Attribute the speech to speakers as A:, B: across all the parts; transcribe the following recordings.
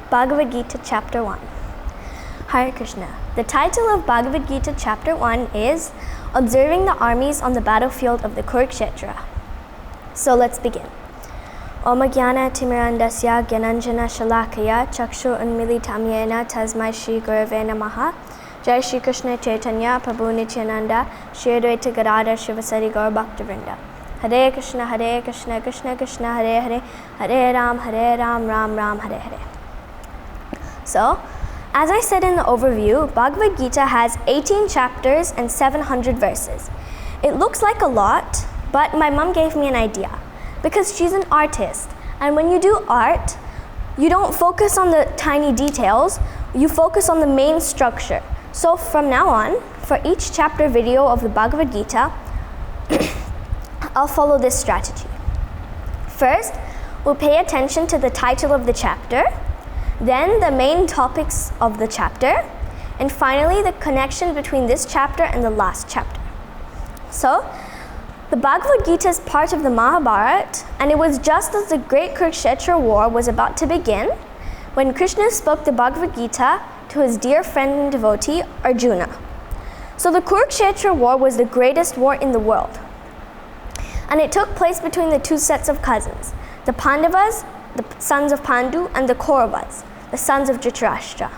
A: Bhagavad Gita Chapter 1. Hare Krishna. The title of Bhagavad Gita Chapter 1 is Observing the Armies on the Battlefield of the Kurukshetra. So let's begin. Om Jnana Timirandasya Gyananjana Shalakaya Chakshu Unmilitam Yena Tasmai Shri Gurave Namaha Jai Shri Krishna Chaitanya Prabhu Nityananda Shri Advaita Gadadhar Shivasari Gaur Bhaktivinoda. Hare Krishna Krishna Krishna Hare Hare Hare Ram Ram Ram Hare Hare. So, as I said in the overview, Bhagavad Gita has 18 chapters and 700 verses. It looks like a lot, but my mom gave me an idea because she's an artist. And when you do art, you don't focus on the tiny details, you focus on the main structure. So from now on, for each chapter video of the Bhagavad Gita, I'll follow this strategy. First, we'll pay attention to the title of the chapter, then the main topics of the chapter, and finally the connection between this chapter and the last chapter. So, the Bhagavad Gita is part of the Mahabharata, and it was just as the great Kurukshetra war was about to begin when Krishna spoke the Bhagavad Gita to his dear friend and devotee Arjuna. So the Kurukshetra war was the greatest war in the world, and it took place between the two sets of cousins, the Pandavas, the sons of Pandu, and the Kauravas, the sons of Dhritarashtra.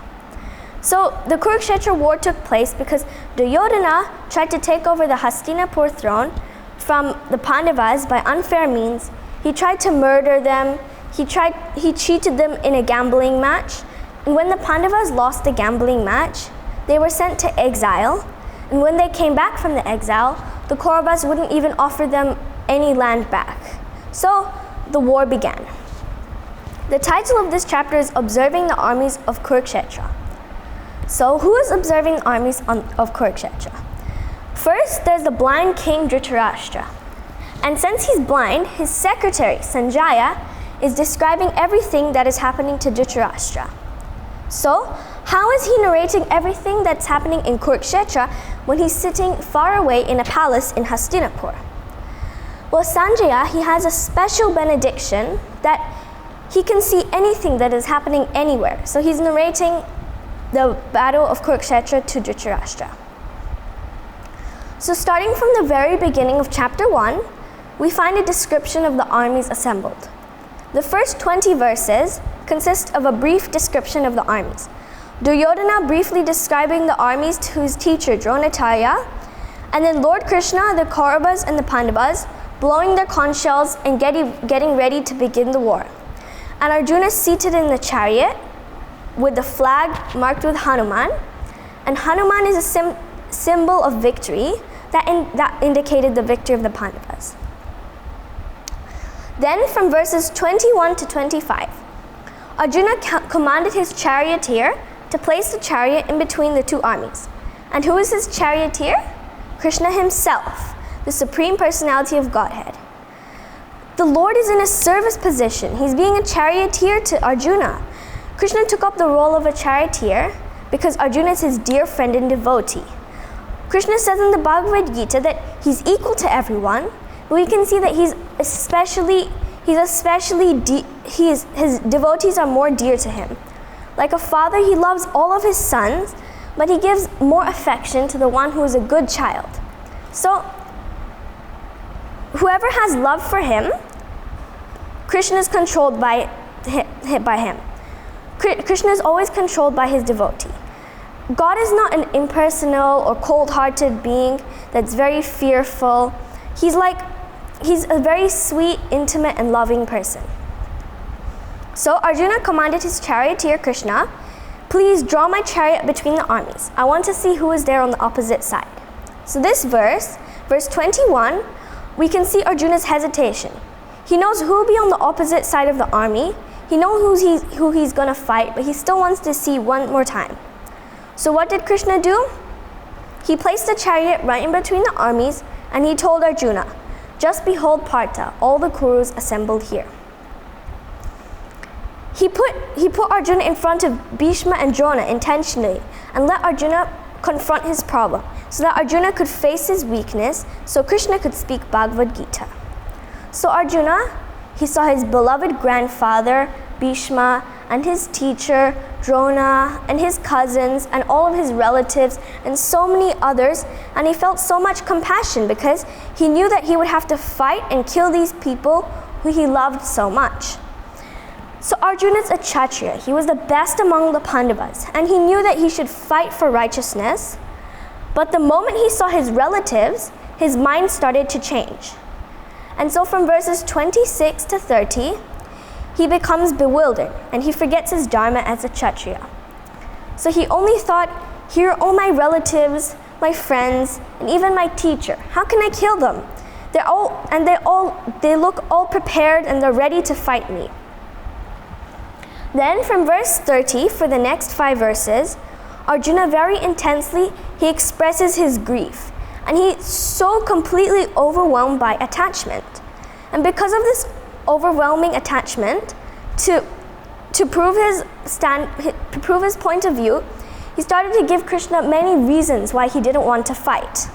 A: So the Kurukshetra war took place because Duryodhana tried to take over the Hastinapur throne from the Pandavas by unfair means. He tried to murder them, he cheated them in a gambling match, and when the Pandavas lost the gambling match, they were sent to exile, and when they came back from the exile, the Kauravas wouldn't even offer them any land back. So the war began. The title of this chapter is Observing the Armies of Kurukshetra. So who is observing the armies of Kurukshetra? First, there's the blind king Dhritarashtra. And since he's blind, his secretary, Sanjaya, is describing everything that is happening to Dhritarashtra. So, how is he narrating everything that's happening in Kurukshetra when he's sitting far away in a palace in Hastinapur? Well, Sanjaya, he has a special benediction that he can see anything that is happening anywhere. So he's narrating the battle of Kurukshetra to Dhritarashtra. So starting from the very beginning of chapter 1, we find a description of the armies assembled. The first 20 verses consist of a brief description of the armies. Duryodhana briefly describing the armies to his teacher Dronacharya, and then Lord Krishna, the Kauravas and the Pandavas blowing their conch shells and getting ready to begin the war. And Arjuna seated in the chariot with the flag marked with Hanuman, and Hanuman is a symbol of victory that indicated the victory of the Pandavas. Then from verses 21 to 25, Arjuna commanded his charioteer to place the chariot in between the two armies. And who is his charioteer? Krishna himself, the Supreme Personality of Godhead. The Lord is in a service position. He's being a charioteer to Arjuna. Krishna took up the role of a charioteer because Arjuna is his dear friend and devotee. Krishna says in the Bhagavad Gita that he's equal to everyone, but we can see that his devotees are more dear to him. Like a father, he loves all of his sons, but he gives more affection to the one who is a good child. So, whoever has love for him, Krishna is controlled by him. Krishna is always controlled by his devotee. God is not an impersonal or cold-hearted being that's very fearful. He's a very sweet, intimate, and loving person. So Arjuna commanded his charioteer Krishna, "Please draw my chariot between the armies. I want to see who is there on the opposite side." So this verse 21, we can see Arjuna's hesitation. He knows who will be on the opposite side of the army. He knows who he's going to fight, but he still wants to see one more time. So what did Krishna do? He placed the chariot right in between the armies, and he told Arjuna, "Just behold Partha, all the Kurus assembled here." He put Arjuna in front of Bhishma and Drona intentionally and let Arjuna confront his problem so that Arjuna could face his weakness so Krishna could speak Bhagavad Gita. So Arjuna, he saw his beloved grandfather, Bhishma, and his teacher, Drona, and his cousins, and all of his relatives, and so many others, and he felt so much compassion because he knew that he would have to fight and kill these people who he loved so much. So Arjuna's a Kshatriya. He was the best among the Pandavas, and he knew that he should fight for righteousness, but the moment he saw his relatives, his mind started to change. And so from verses 26 to 30, he becomes bewildered and he forgets his dharma as a Kshatriya. So he only thought, here are all my relatives, my friends, and even my teacher. How can I kill them? They look all prepared and they're ready to fight me. Then from verse 30, for the next 5 verses, Arjuna very intensely, he expresses his grief. And he's so completely overwhelmed by attachment. And because of this overwhelming attachment, to prove his point of view, he started to give Krishna many reasons why he didn't want to fight.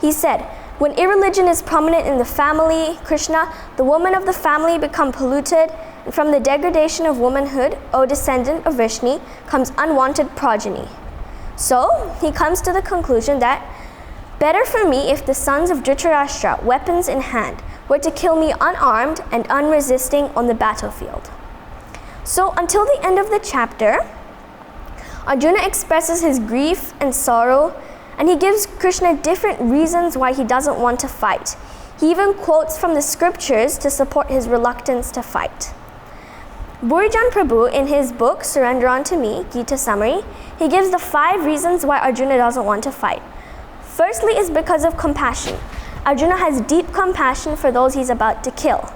A: He said, when irreligion is prominent in the family, Krishna, the women of the family become polluted, and from the degradation of womanhood, O descendant of Vishnu, comes unwanted progeny. So he comes to the conclusion that better for me if the sons of Dhritarashtra, weapons in hand, were to kill me unarmed and unresisting on the battlefield. So until the end of the chapter, Arjuna expresses his grief and sorrow, and he gives Krishna different reasons why he doesn't want to fight. He even quotes from the scriptures to support his reluctance to fight. Burijan Prabhu, in his book Surrender Unto Me, Gita Summary, he gives the 5 reasons why Arjuna doesn't want to fight. Firstly is because of compassion. Arjuna has deep compassion for those he's about to kill.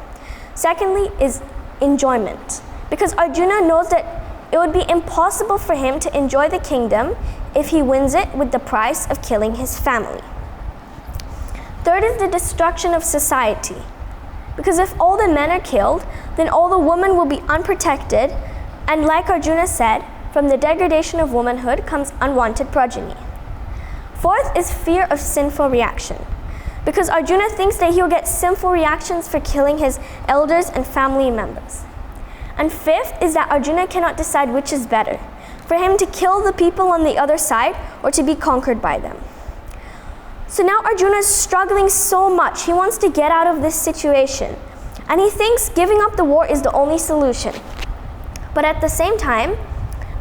A: Secondly is enjoyment, because Arjuna knows that it would be impossible for him to enjoy the kingdom if he wins it with the price of killing his family. Third is the destruction of society, because if all the men are killed, then all the women will be unprotected, and like Arjuna said, from the degradation of womanhood comes unwanted progeny. Fourth is fear of sinful reaction, because Arjuna thinks that he'll get sinful reactions for killing his elders and family members. And fifth is that Arjuna cannot decide which is better, for him to kill the people on the other side or to be conquered by them. So now Arjuna is struggling so much. He wants to get out of this situation, and he thinks giving up the war is the only solution. But at the same time,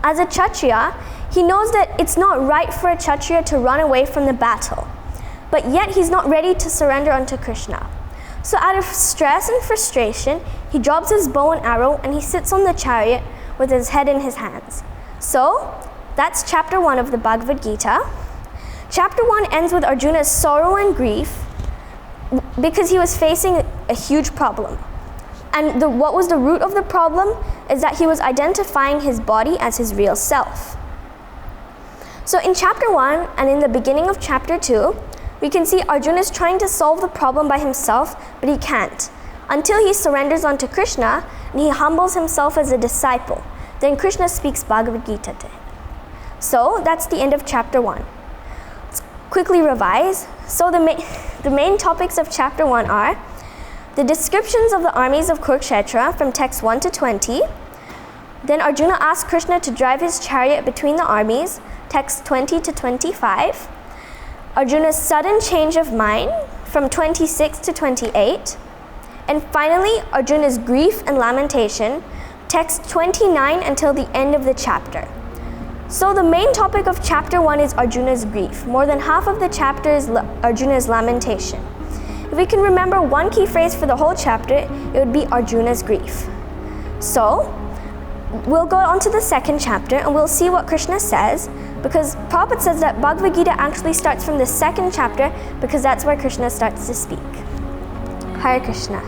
A: as a Kshatriya, he knows that it's not right for a Kshatriya to run away from the battle, but yet he's not ready to surrender unto Krishna. So out of stress and frustration, he drops his bow and arrow and he sits on the chariot with his head in his hands. So that's chapter 1 of the Bhagavad Gita. Chapter 1 ends with Arjuna's sorrow and grief because he was facing a huge problem. And what was the root of the problem is that he was identifying his body as his real self. So in chapter 1 and in the beginning of chapter 2, we can see Arjuna is trying to solve the problem by himself, but he can't, until he surrenders unto Krishna and he humbles himself as a disciple. Then Krishna speaks Bhagavad Gita to him. So that's the end of chapter 1. Let's quickly revise. So the main topics of chapter 1 are the descriptions of the armies of Kurukshetra from text 1 to 20. Then Arjuna asks Krishna to drive his chariot between the armies, text 20 to 25. Arjuna's sudden change of mind from 26 to 28. And finally, Arjuna's grief and lamentation, text 29 until the end of the chapter. So the main topic of chapter 1 is Arjuna's grief. More than half of the chapter is Arjuna's lamentation. If we can remember one key phrase for the whole chapter, it would be Arjuna's grief. So we'll go on to the second chapter and we'll see what Krishna says, because Prabhupada says that Bhagavad Gita actually starts from the second chapter because that's where Krishna starts to speak. Hare Krishna.